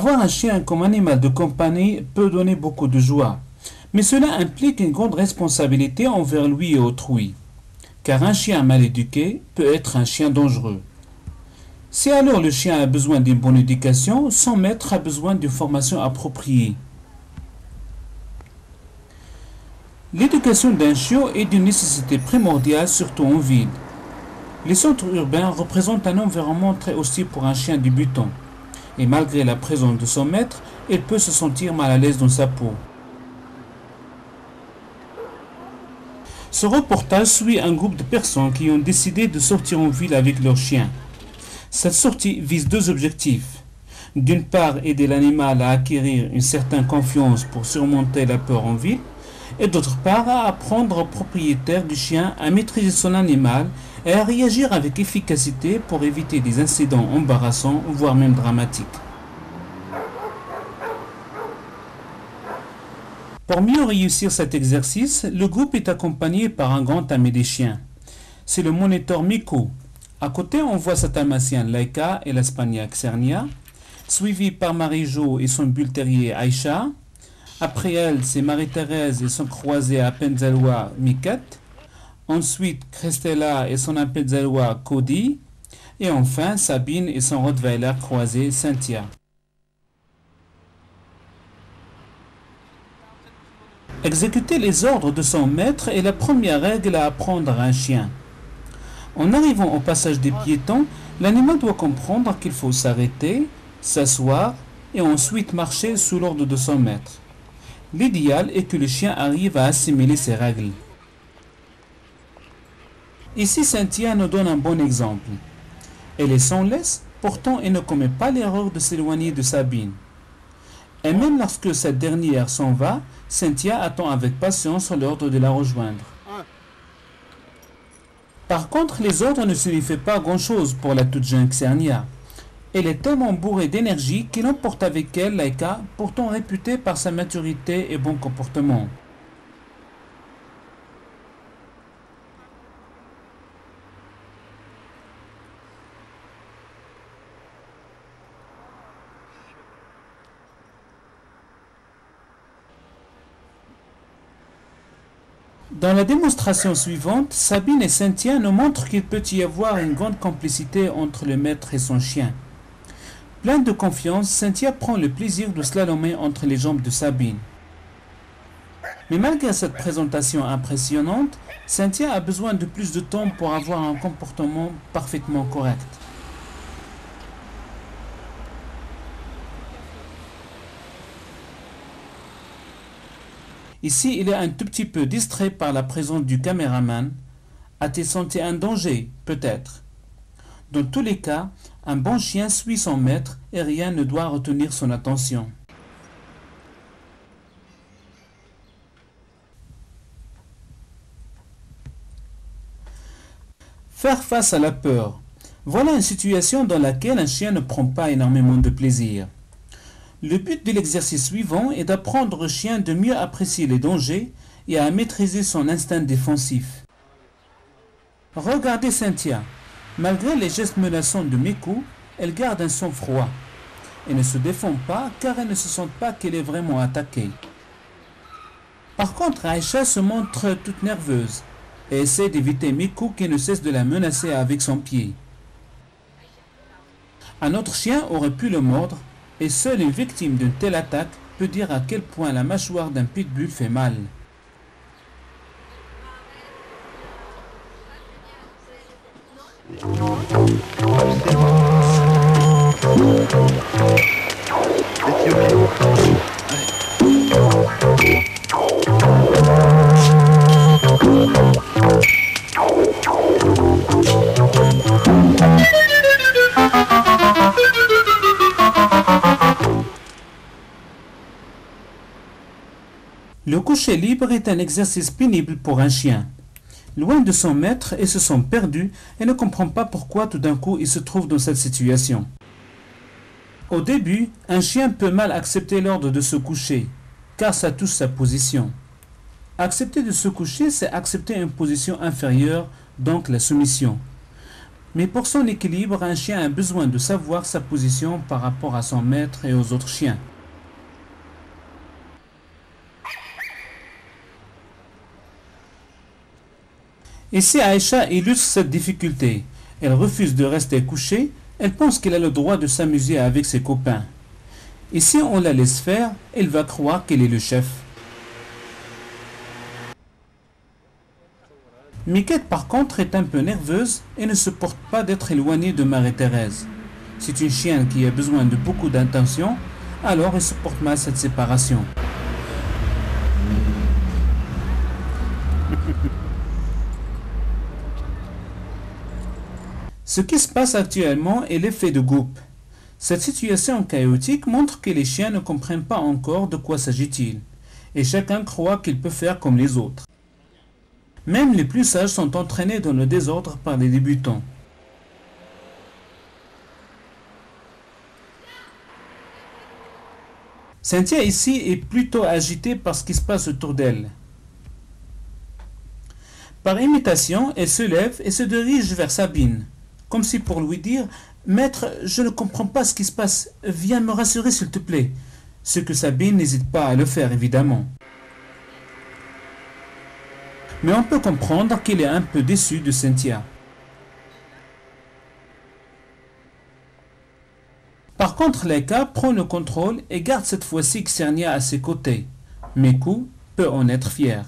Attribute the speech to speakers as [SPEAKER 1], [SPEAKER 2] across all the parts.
[SPEAKER 1] Avoir un chien comme animal de compagnie peut donner beaucoup de joie, mais cela implique une grande responsabilité envers lui et autrui, car un chien mal éduqué peut être un chien dangereux. Si alors le chien a besoin d'une bonne éducation, son maître a besoin d'une formation appropriée. L'éducation d'un chiot est d'une nécessité primordiale, surtout en ville. Les centres urbains représentent un environnement très hostile pour un chien débutant, et malgré la présence de son maître, il peut se sentir mal à l'aise dans sa peau. Ce reportage suit un groupe de personnes qui ont décidé de sortir en ville avec leur chien. Cette sortie vise deux objectifs. D'une part, aider l'animal à acquérir une certaine confiance pour surmonter la peur en ville, et d'autre part, à apprendre au propriétaire du chien à maîtriser son animal et à réagir avec efficacité pour éviter des incidents embarrassants, voire même dramatiques. Pour mieux réussir cet exercice, le groupe est accompagné par un grand ami des chiens. C'est le moniteur Miku. À côté, on voit sa dalmatienne Laika et l'Espagnol Xernia, suivi par Marie-Jo et son bull terrier Aïcha. Après elle, c'est Marie-Thérèse et son croisé Appenzellois Miquette. Ensuite, Christella et son Appenzellois Cody. Et enfin, Sabine et son Rottweiler croisé Cynthia. Exécuter les ordres de son maître est la première règle à apprendre à un chien. En arrivant au passage des piétons, l'animal doit comprendre qu'il faut s'arrêter, s'asseoir et ensuite marcher sous l'ordre de son maître. L'idéal est que le chien arrive à assimiler ces règles. Ici, Cynthia nous donne un bon exemple. Elle est sans laisse, pourtant elle ne commet pas l'erreur de s'éloigner de Sabine. Et même lorsque cette dernière s'en va, Cynthia attend avec patience l'ordre de la rejoindre. Par contre, les ordres ne signifient pas grand-chose pour la toute jeune Xernia. Elle est tellement bourrée d'énergie qu'elle emporte avec elle Laika, pourtant réputée par sa maturité et bon comportement. Dans la démonstration suivante, Sabine et Cynthia nous montrent qu'il peut y avoir une grande complicité entre le maître et son chien. Pleine de confiance, Cynthia prend le plaisir de slalomer entre les jambes de Sabine. Mais malgré cette présentation impressionnante, Cynthia a besoin de plus de temps pour avoir un comportement parfaitement correct. Ici, il est un tout petit peu distrait par la présence du caméraman. A-t-il senti un danger? Peut-être. Dans tous les cas, un bon chien suit son maître et rien ne doit retenir son attention. Faire face à la peur. Voilà une situation dans laquelle un chien ne prend pas énormément de plaisir. Le but de l'exercice suivant est d'apprendre au chien de mieux apprécier les dangers et à maîtriser son instinct défensif. Regardez Cynthia. Malgré les gestes menaçants de Miku, elle garde un sang-froid. Elle ne se défend pas car elle ne se sent pas qu'elle est vraiment attaquée. Par contre, Aïcha se montre toute nerveuse et essaie d'éviter Miku qui ne cesse de la menacer avec son pied. Un autre chien aurait pu le mordre, et seule une victime d'une telle attaque peut dire à quel point la mâchoire d'un pitbull fait mal. Le coucher libre est un exercice pénible pour un chien. Loin de son maître, il se sent perdu et ne comprend pas pourquoi tout d'un coup il se trouve dans cette situation. Au début, un chien peut mal accepter l'ordre de se coucher, car ça touche sa position. Accepter de se coucher, c'est accepter une position inférieure, donc la soumission. Mais pour son équilibre, un chien a besoin de savoir sa position par rapport à son maître et aux autres chiens. Ici, Aïcha illustre cette difficulté. Elle refuse de rester couchée, elle pense qu'elle a le droit de s'amuser avec ses copains. Et si on la laisse faire, elle va croire qu'elle est le chef. Miquette par contre est un peu nerveuse et ne supporte pas d'être éloignée de Marie-Thérèse. C'est une chienne qui a besoin de beaucoup d'attention, alors elle supporte mal cette séparation. Ce qui se passe actuellement est l'effet de groupe. Cette situation chaotique montre que les chiens ne comprennent pas encore de quoi s'agit-il, et chacun croit qu'il peut faire comme les autres. Même les plus sages sont entraînés dans le désordre par les débutants. Cynthia ici est plutôt agitée par ce qui se passe autour d'elle. Par imitation, elle se lève et se dirige vers Sabine, comme si pour lui dire « Maître, je ne comprends pas ce qui se passe, viens me rassurer s'il te plaît », ce que Sabine n'hésite pas à le faire évidemment. Mais on peut comprendre qu'il est un peu déçu de Cynthia. Par contre, Laika prend le contrôle et garde cette fois-ci Xernia à ses côtés. Mekou peut en être fier.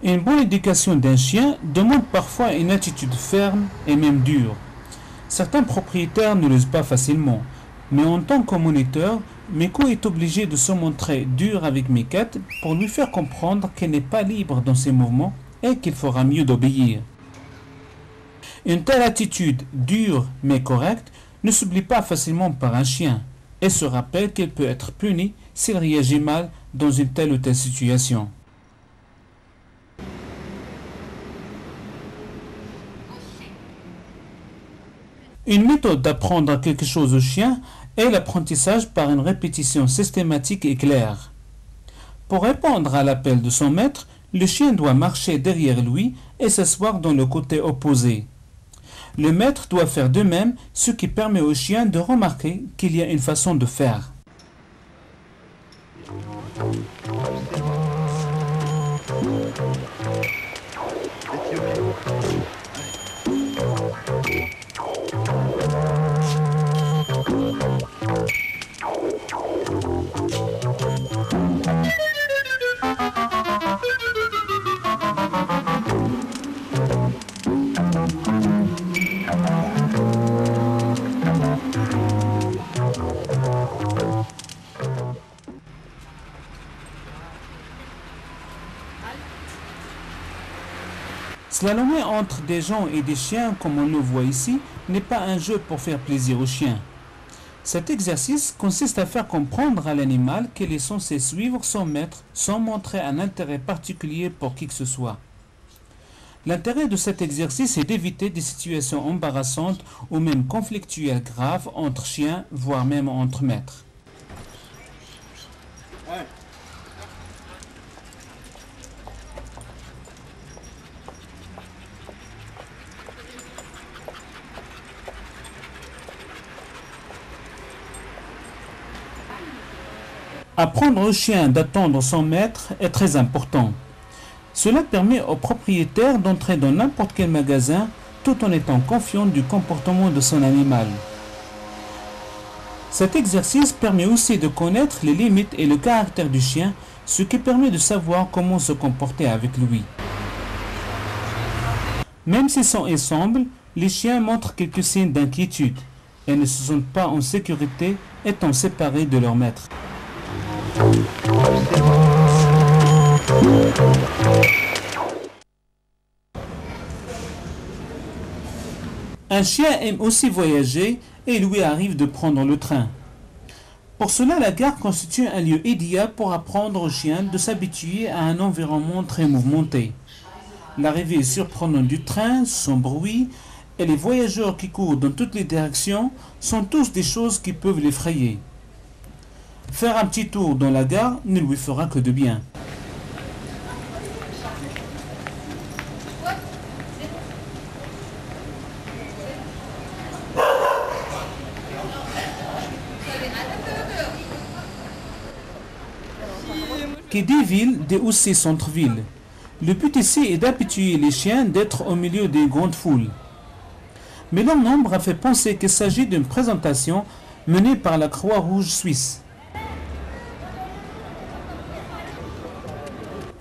[SPEAKER 1] Une bonne éducation d'un chien demande parfois une attitude ferme et même dure. Certains propriétaires ne l'osent pas facilement, mais en tant que moniteur, Mekou est obligé de se montrer dur avec Miquette pour lui faire comprendre qu'elle n'est pas libre dans ses mouvements et qu'il fera mieux d'obéir. Une telle attitude dure mais correcte ne s'oublie pas facilement par un chien et se rappelle qu'elle peut être punie s'il réagit mal dans une telle ou telle situation. Une méthode d'apprendre quelque chose au chien est l'apprentissage par une répétition systématique et claire. Pour répondre à l'appel de son maître, le chien doit marcher derrière lui et s'asseoir dans le côté opposé. Le maître doit faire de même, ce qui permet au chien de remarquer qu'il y a une façon de faire. Slalomer entre des gens et des chiens, comme on le voit ici, n'est pas un jeu pour faire plaisir aux chiens. Cet exercice consiste à faire comprendre à l'animal qu'il est censé suivre son maître sans montrer un intérêt particulier pour qui que ce soit. L'intérêt de cet exercice est d'éviter des situations embarrassantes ou même conflictuelles graves entre chiens, voire même entre maîtres. Apprendre au chien d'attendre son maître est très important. Cela permet au propriétaire d'entrer dans n'importe quel magasin tout en étant confiant du comportement de son animal. Cet exercice permet aussi de connaître les limites et le caractère du chien, ce qui permet de savoir comment se comporter avec lui. Même s'ils sont ensemble, les chiens montrent quelques signes d'inquiétude et ne se sentent pas en sécurité étant séparés de leur maître. Un chien aime aussi voyager et il lui arrive de prendre le train. Pour cela, la gare constitue un lieu idéal pour apprendre au chien de s'habituer à un environnement très mouvementé. L'arrivée surprenante du train, son bruit et les voyageurs qui courent dans toutes les directions sont tous des choses qui peuvent l'effrayer. Faire un petit tour dans la gare ne lui fera que de bien. qui dit ville dit aussi centre-ville. Le but ici est d'habituer les chiens d'être au milieu des grandes foules. Mais leur nombre a fait penser qu'il s'agit d'une présentation menée par la Croix-Rouge suisse.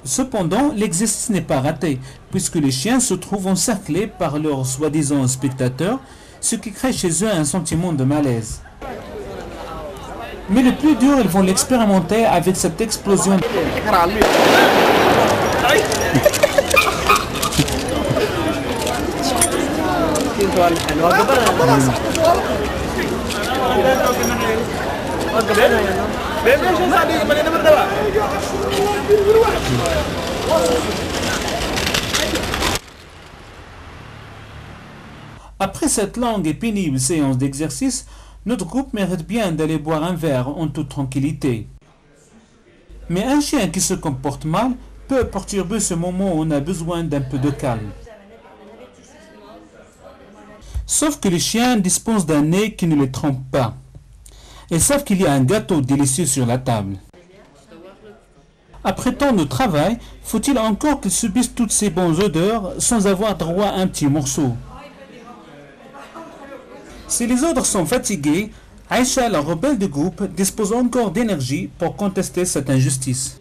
[SPEAKER 1] Cependant, l'exercice n'est pas raté, puisque les chiens se trouvent encerclés par leurs soi-disant spectateurs, ce qui crée chez eux un sentiment de malaise. Mais le plus dur, ils vont l'expérimenter avec cette explosion. Après cette longue et pénible séance d'exercice, notre groupe mérite bien d'aller boire un verre en toute tranquillité. Mais un chien qui se comporte mal peut perturber ce moment où on a besoin d'un peu de calme. Sauf que les chiens disposent d'un nez qui ne les trompe pas. Ils savent qu'il y a un gâteau délicieux sur la table. Après tant de travail, faut-il encore qu'ils subissent toutes ces bonnes odeurs sans avoir droit à un petit morceau? Si les autres sont fatigués, Aïcha, la rebelle du groupe, dispose encore d'énergie pour contester cette injustice.